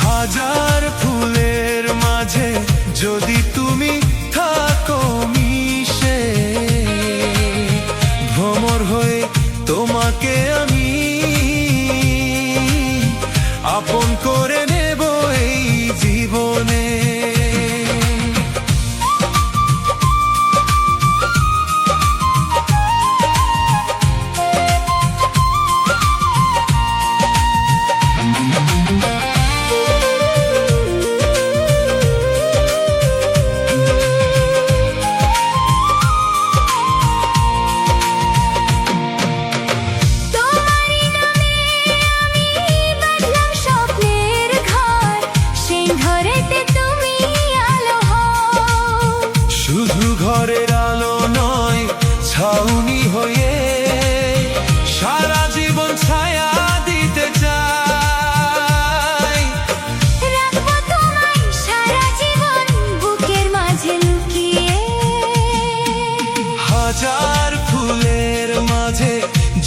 হাজার ফুলের মাঝে যদি তুমি থাকো মিশে, ভ্রমর হয়ে তোমাকে আমি আপন করে নেব এই জীবনে। শুধু ঘরের আলো নয়, ছাউনি হয়ে সারা জীবন ছায়া দিতে চাই। রাখবো তোমায় সারা জীবন বুকের মাঝে লুকিয়ে। হাজার ফুলের মাঝে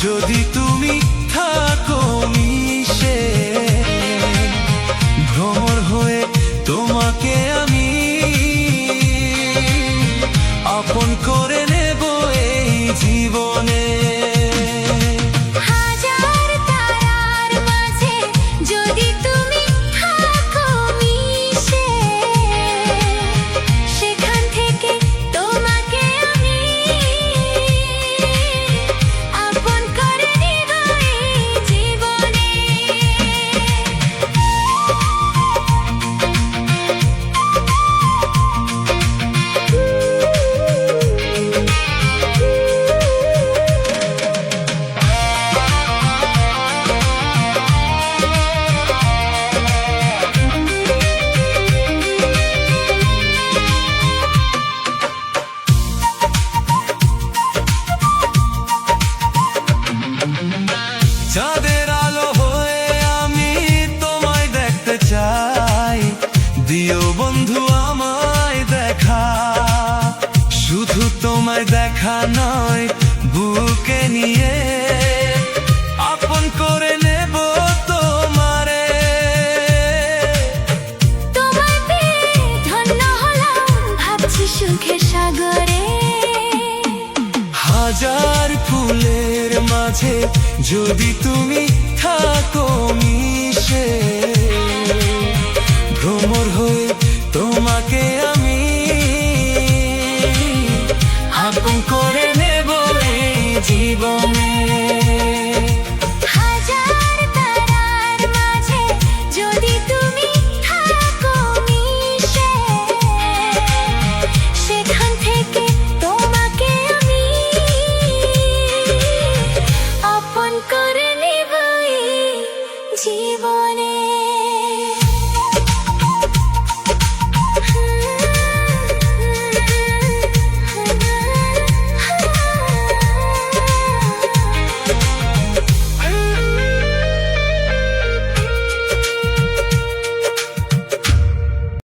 যদি তুমি থাকো মিশে, ভ্রমর হয়ে তোমাকে আমি আপন করে নেব এই জীবনে। হাজার তারার মাঝে যদি তুমি থাকো মিশে, সেখান থেকে তোমাকে আমি আপন করে নেব এই জীবনে। চাঁদের আলো হয়ে আমি তোমায় দেখতে চাই, দিও বন্ধু আমায় দেখা। শুধু তোমায় দেখা নয়, বুকে নিয়ে আপন করে নেব তোমারে। তোমায় পেয়ে ধন্য হলাম, ভাবছি সুখের সাগরে। হাজার ফুলের মাঝে যদি তুমি থাকো মিশে, ভ্রমর হয়ে তোমাকে আমি আপন করে নেব এই জীবনে। হাজার তারার মাঝে যদি তুমি থাকো মিশে, সেখান থেকে তোমাকে আমি আপন করে নেব এই জীবনে।